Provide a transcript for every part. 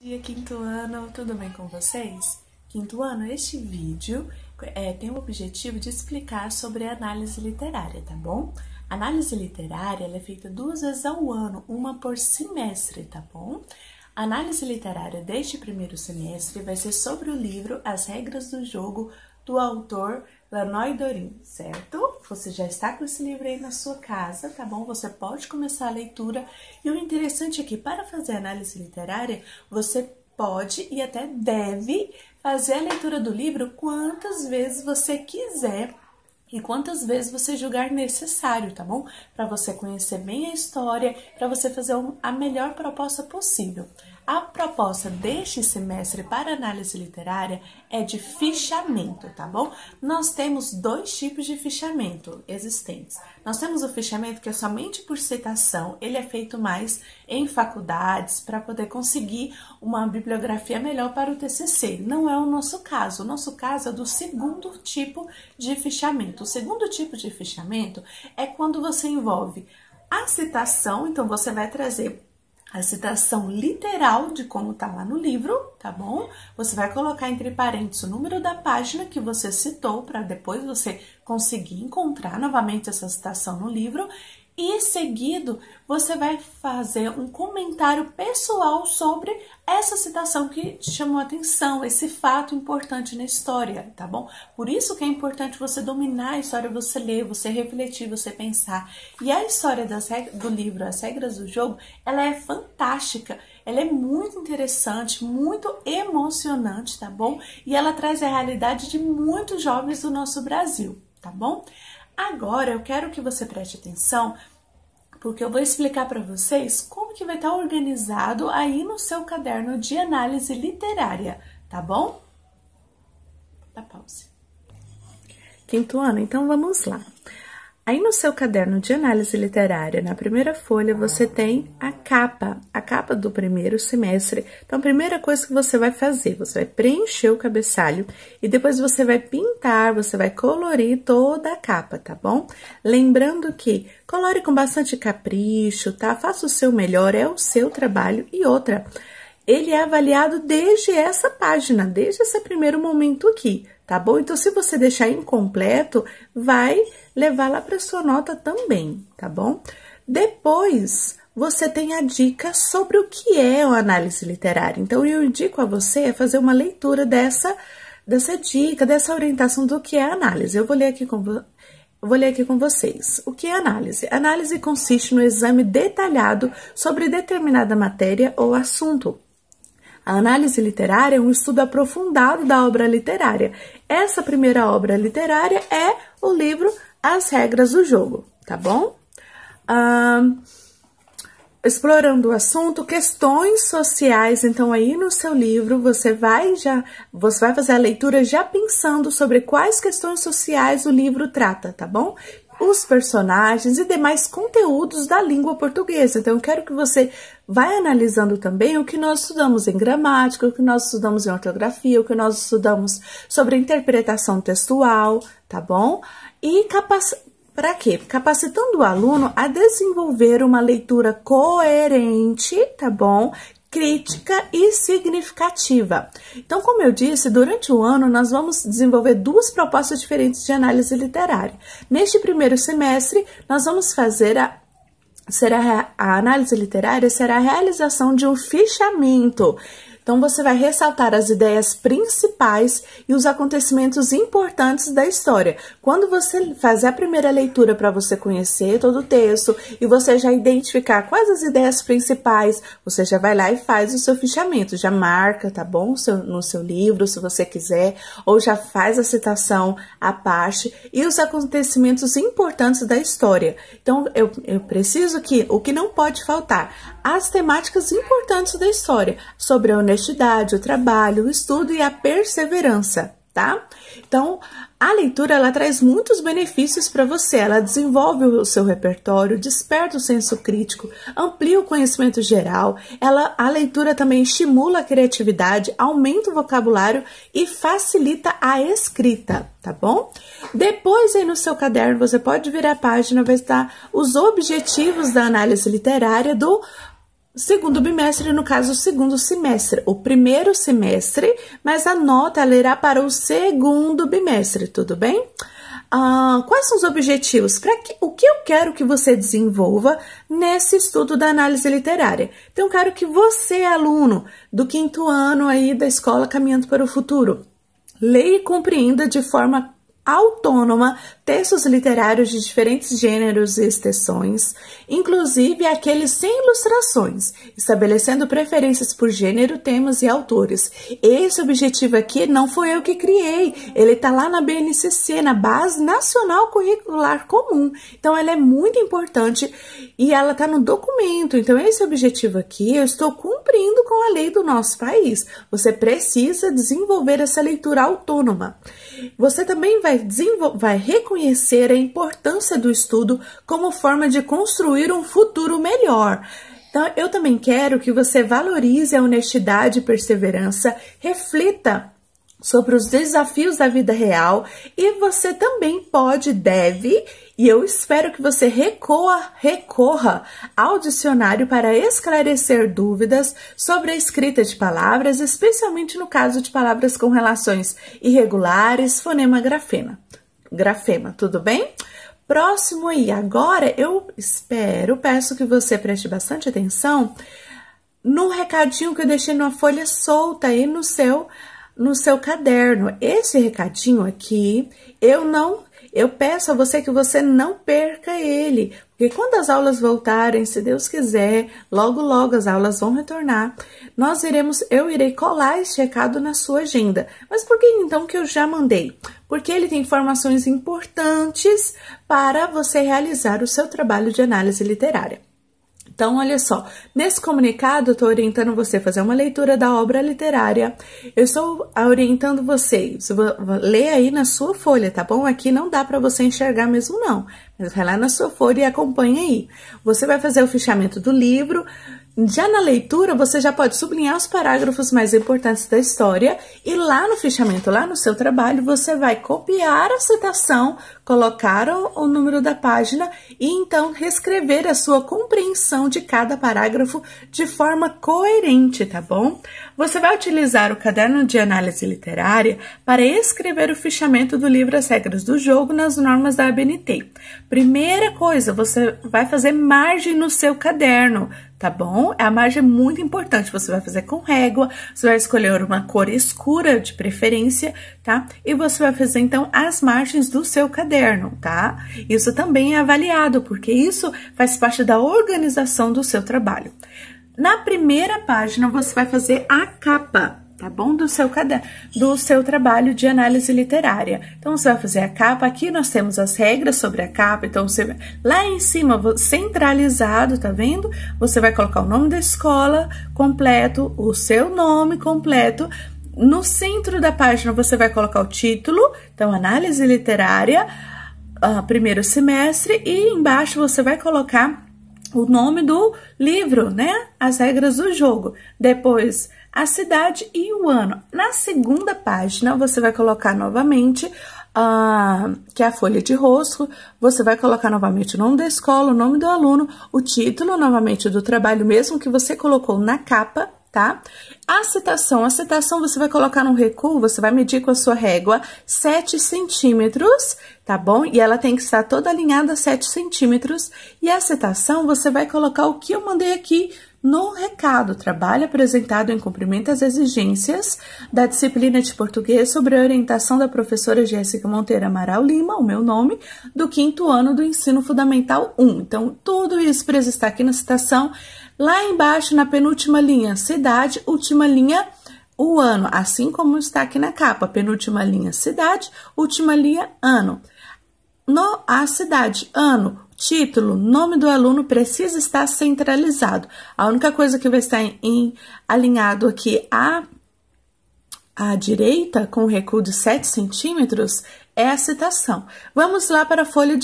Dia quinto ano, tudo bem com vocês? Quinto ano, este vídeo tem o objetivo de explicar sobre a análise literária, tá bom? A análise literária ela é feita 2 vezes ao ano, uma por semestre, tá bom? A análise literária deste primeiro semestre vai ser sobre o livro As Regras do Jogo, do autor Lanoy Dorin, certo? Você já está com esse livro aí na sua casa, tá bom? Você pode começar a leitura. E o interessante é que para fazer análise literária, você pode e até deve fazer a leitura do livro quantas vezes você quiser e quantas vezes você julgar necessário, tá bom? Para você conhecer bem a história, para você fazer a melhor proposta possível. A proposta deste semestre para análise literária é de fichamento, tá bom? Nós temos 2 tipos de fichamento existentes. Nós temos o fichamento que é somente por citação, ele é feito mais em faculdades para poder conseguir uma bibliografia melhor para o TCC. Não é o nosso caso é do segundo tipo de fichamento. O segundo tipo de fichamento é quando você envolve a citação, então você vai trazer a citação literal de como tá lá no livro, tá bom? Você vai colocar entre parênteses o número da página que você citou, para depois você conseguir encontrar novamente essa citação no livro. E seguido, você vai fazer um comentário pessoal sobre essa citação que te chamou a atenção, esse fato importante na história, tá bom? Por isso que é importante você dominar a história, você ler, você refletir, você pensar. E a história do livro As Regras do Jogo, ela é fantástica, ela é muito interessante, muito emocionante, tá bom? E ela traz a realidade de muitos jovens do nosso Brasil, tá bom? Agora eu quero que você preste atenção, porque eu vou explicar para vocês como que vai estar organizado aí no seu caderno de análise literária, tá bom? Dá pause. Quinto ano, então vamos lá. Aí no seu caderno de análise literária, na primeira folha, você tem a capa do primeiro semestre. Então, a primeira coisa que você vai fazer, você vai preencher o cabeçalho e depois você vai pintar, você vai colorir toda a capa, tá bom? Lembrando que colore com bastante capricho, tá? Faça o seu melhor, é o seu trabalho. E outra, ele é avaliado desde essa página, desde esse primeiro momento aqui, tá bom? Então, se você deixar incompleto, vai levar lá para sua nota também, tá bom? Depois, você tem a dica sobre o que é a análise literária. Então, eu indico a você a fazer uma leitura dessa dica, dessa orientação do que é a análise. Eu vou ler aqui com vocês. O que é análise? Análise consiste no exame detalhado sobre determinada matéria ou assunto. A análise literária é um estudo aprofundado da obra literária. Essa primeira obra literária é o livro As Regras do Jogo, tá bom? Explorando o assunto, questões sociais. Então, aí no seu livro, você vai fazer a leitura já pensando sobre quais questões sociais o livro trata, tá bom? Os personagens e demais conteúdos da língua portuguesa. Então, eu quero que você vá analisando também o que nós estudamos em gramática, o que nós estudamos em ortografia, o que nós estudamos sobre interpretação textual, tá bom? E para quê? Capacitando o aluno a desenvolver uma leitura coerente, tá bom? Crítica e significativa. Então, como eu disse, durante o ano nós vamos desenvolver 2 propostas diferentes de análise literária. Neste primeiro semestre, nós vamos fazer a análise literária será a realização de um fichamento. Então, você vai ressaltar as ideias principais e os acontecimentos importantes da história. Quando você fazer a primeira leitura para você conhecer todo o texto e você já identificar quais as ideias principais, você já vai lá e faz o seu fichamento, já marca, tá bom? No seu livro, se você quiser, ou já faz a citação à parte e os acontecimentos importantes da história. Então, eu preciso que o que não pode faltar, as temáticas importantes da história, sobre a honestidade, o trabalho, o estudo e a perseverança, tá? Então, a leitura, ela traz muitos benefícios para você, ela desenvolve o seu repertório, desperta o senso crítico, amplia o conhecimento geral, a leitura também estimula a criatividade, aumenta o vocabulário e facilita a escrita, tá bom? Depois, aí no seu caderno, você pode virar a página, vai estar os objetivos da análise literária do segundo bimestre, no caso, o segundo semestre, o primeiro semestre, mas a nota ela irá para o segundo bimestre, tudo bem? Quais são os objetivos? O que eu quero que você desenvolva nesse estudo da análise literária? Então, eu quero que você, aluno do 5º ano aí da escola Caminhando para o Futuro, leia e compreenda de forma autônoma textos literários de diferentes gêneros e extensões, inclusive aqueles sem ilustrações, estabelecendo preferências por gênero, temas e autores. Esse objetivo aqui não foi eu que criei, ele está lá na BNCC, na Base Nacional Curricular Comum. Então, ela é muito importante e ela está no documento. Então, esse objetivo aqui eu estou cumprindo com a lei do nosso país. Você precisa desenvolver essa leitura autônoma. Você também vai reconhecer a importância do estudo como forma de construir um futuro melhor. Então, eu também quero que você valorize a honestidade e perseverança, reflita sobre os desafios da vida real e você também deve, e eu espero que você recorra ao dicionário para esclarecer dúvidas sobre a escrita de palavras, especialmente no caso de palavras com relações irregulares, fonema, grafema, tudo bem? Próximo aí, agora eu peço que você preste bastante atenção no recadinho que eu deixei numa folha solta aí no seu caderno. Esse recadinho aqui, eu peço a você que você não perca ele, porque quando as aulas voltarem, se Deus quiser, logo logo as aulas vão retornar, eu irei colar esse recado na sua agenda. Mas por que então que eu já mandei? Porque ele tem informações importantes para você realizar o seu trabalho de análise literária. Então, olha só, nesse comunicado eu estou orientando você a fazer uma leitura da obra literária. Eu estou orientando você lê aí na sua folha, tá bom? Aqui não dá para você enxergar mesmo não, mas vai lá na sua folha e acompanha aí. Você vai fazer o fichamento do livro. Já na leitura, você já pode sublinhar os parágrafos mais importantes da história e lá no fichamento, lá no seu trabalho, você vai copiar a citação, colocar o número da página e então reescrever a sua compreensão de cada parágrafo de forma coerente, tá bom? Você vai utilizar o caderno de análise literária para escrever o fichamento do livro As Regras do Jogo nas normas da ABNT. Primeira coisa, você vai fazer margem no seu caderno, tá bom? A margem é muito importante, você vai fazer com régua, você vai escolher uma cor escura de preferência, tá? E você vai fazer, então, as margens do seu caderno, tá? Isso também é avaliado, porque isso faz parte da organização do seu trabalho. Na primeira página, você vai fazer a capa, tá bom? Do seu caderno, do seu trabalho de análise literária. Então, você vai fazer a capa. Aqui nós temos as regras sobre a capa. Então, você lá em cima, centralizado, tá vendo? Você vai colocar o nome da escola completo, o seu nome completo. No centro da página, você vai colocar o título. Então, análise literária, primeiro semestre. E embaixo, você vai colocar o nome do livro, né? As regras do jogo. Depois, a cidade e o ano. Na segunda página, você vai colocar novamente, que é a folha de rosto, você vai colocar novamente o nome da escola, o nome do aluno, o título novamente do trabalho mesmo que você colocou na capa, tá? A citação você vai colocar no recuo, você vai medir com a sua régua 7 centímetros, tá bom? E ela tem que estar toda alinhada a 7 centímetros. E a citação, você vai colocar o que eu mandei aqui no recado. Trabalho apresentado em cumprimento às exigências da disciplina de português sobre a orientação da professora Jéssica Monteiro Amaral Lima, o meu nome, do 5º ano do Ensino Fundamental 1. Então, tudo isso precisa estar aqui na citação. Lá embaixo, na penúltima linha, cidade, última linha, o ano, assim como está aqui na capa. Penúltima linha, cidade, última linha, ano. A cidade, ano, título, nome do aluno precisa estar centralizado. A única coisa que vai estar alinhado aqui à direita, com o recuo de 7 centímetros, é a citação. Vamos lá para a folha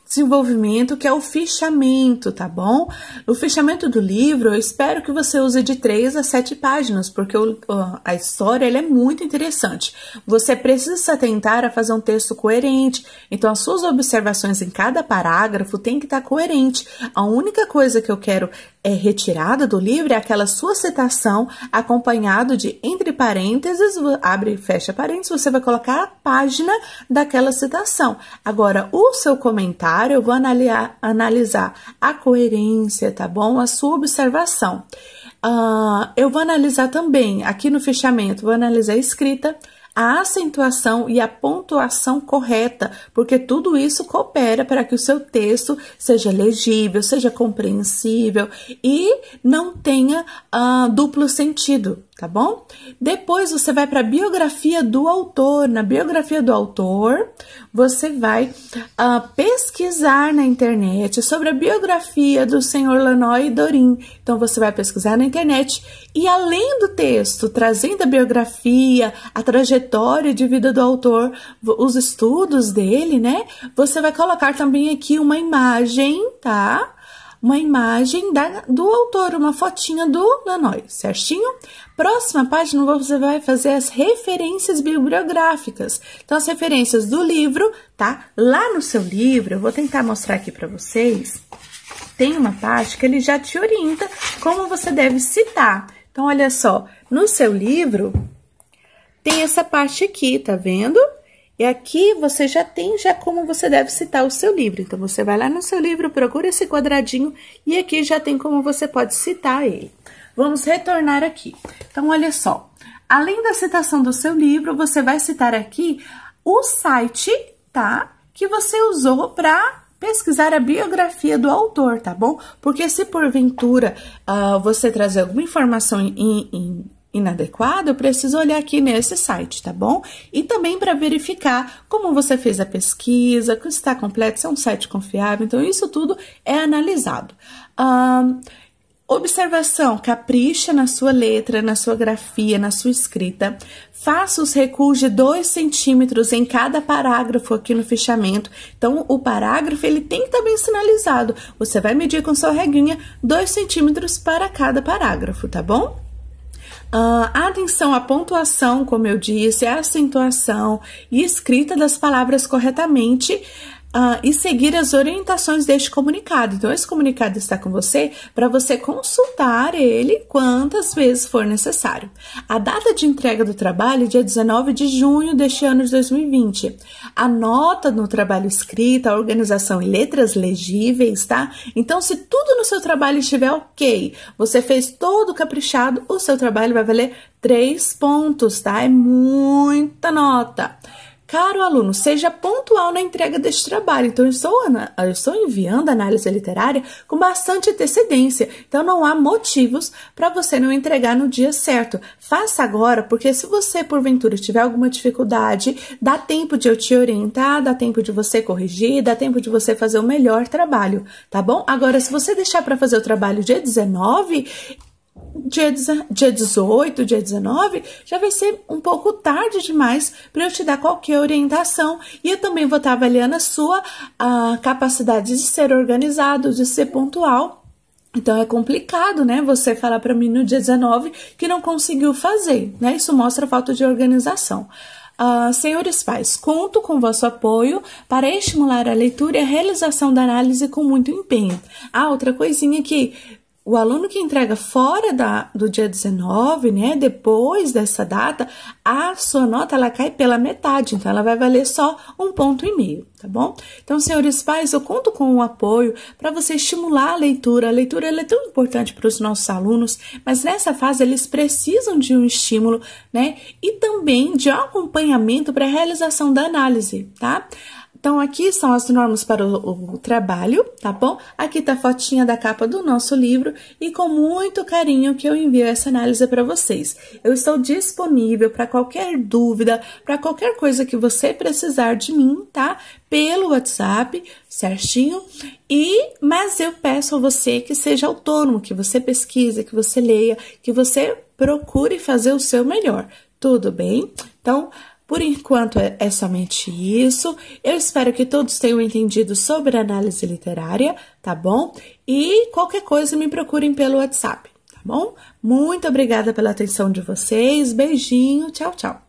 desenvolvimento, que é o fichamento, tá bom? O fichamento do livro, eu espero que você use de 3 a 7 páginas, porque a história ela é muito interessante. Você precisa se atentar a fazer um texto coerente, então as suas observações em cada parágrafo tem que estar coerente. A única coisa que eu quero retirada do livro é aquela sua citação acompanhado de entre parênteses, abre e fecha parênteses, você vai colocar a página daquela citação. Agora, o seu comentário, eu vou analisar a coerência, tá bom? A sua observação. Eu vou analisar também, aqui no fichamento, vou analisar a escrita, a acentuação e a pontuação correta, porque tudo isso coopera para que o seu texto seja legível, seja compreensível e não tenha duplo sentido, tá bom? Depois você vai para a biografia do autor. Na biografia do autor, você vai pesquisar na internet sobre a biografia do senhor Lanois Dorin. Então, você vai pesquisar na internet e, além do texto, trazendo a biografia, a trajetória de vida do autor, os estudos dele, né? Você vai colocar também aqui uma imagem, tá? Uma imagem do autor, uma fotinha do Lanois, certinho? Próxima página, você vai fazer as referências bibliográficas. Então, as referências do livro, tá? Lá no seu livro, eu vou tentar mostrar aqui para vocês, tem uma parte que ele já te orienta como você deve citar. Então, olha só, no seu livro, tem essa parte aqui, tá vendo? E aqui você já tem como você deve citar o seu livro. Então, você vai lá no seu livro, procura esse quadradinho e aqui já tem como você pode citar ele. Vamos retornar aqui. Então, olha só. Além da citação do seu livro, você vai citar aqui o site, tá? Que você usou para pesquisar a biografia do autor, tá bom? Porque se porventura você trazer alguma informação inadequado, eu preciso olhar aqui nesse site, tá bom? E também para verificar como você fez a pesquisa, que está completo, se é um site confiável, então isso tudo é analisado. Observação, capricha na sua letra, na sua grafia, na sua escrita. Faça os recuos de 2 centímetros em cada parágrafo aqui no fichamento. Então, o parágrafo, ele tem que estar bem sinalizado. Você vai medir com sua reguinha 2 centímetros para cada parágrafo, tá bom? Atenção à pontuação, como eu disse, a acentuação e escrita das palavras corretamente e seguir as orientações deste comunicado. Então, esse comunicado está com você para você consultar ele quantas vezes for necessário. A data de entrega do trabalho é dia 19 de junho deste ano de 2020. A nota no trabalho escrito, a organização em letras legíveis, tá? Então, se tudo no seu trabalho estiver ok, você fez todo caprichado, o seu trabalho vai valer 3 pontos, tá? É muita nota. Caro aluno, seja pontual na entrega deste trabalho. Então, eu estou enviando a análise literária com bastante antecedência. Então, não há motivos para você não entregar no dia certo. Faça agora, porque se você, porventura, tiver alguma dificuldade, dá tempo de eu te orientar, dá tempo de você corrigir, dá tempo de você fazer o melhor trabalho, tá bom? Agora, se você deixar para fazer o trabalho dia 19... Dia 18, dia 19, já vai ser um pouco tarde demais para eu te dar qualquer orientação. E eu também vou estar avaliando a sua capacidade de ser organizado, de ser pontual. Então, é complicado, né? Você falar para mim no dia 19 que não conseguiu fazer, né? Isso mostra falta de organização. Senhores pais, conto com vosso apoio para estimular a leitura e a realização da análise com muito empenho. Outra coisinha que o aluno que entrega fora do dia 19, né, depois dessa data, a sua nota ela cai pela metade, então ela vai valer só 1,5 ponto, tá bom? Então, senhores pais, eu conto com o apoio para você estimular a leitura. A leitura ela é tão importante para os nossos alunos, mas nessa fase eles precisam de um estímulo, né, e também de um acompanhamento para a realização da análise, tá? Então, aqui são as normas para o trabalho, tá bom? Aqui tá a fotinha da capa do nosso livro e com muito carinho que eu envio essa análise para vocês. Eu estou disponível para qualquer dúvida, para qualquer coisa que você precisar de mim, tá? Pelo WhatsApp, certinho? Mas eu peço a você que seja autônomo, que você pesquise, que você leia, que você procure fazer o seu melhor. Tudo bem? Então, Por enquanto é somente isso. Eu espero que todos tenham entendido sobre análise literária, tá bom? E qualquer coisa me procurem pelo WhatsApp, tá bom? Muito obrigada pela atenção de vocês. Beijinho, tchau, tchau.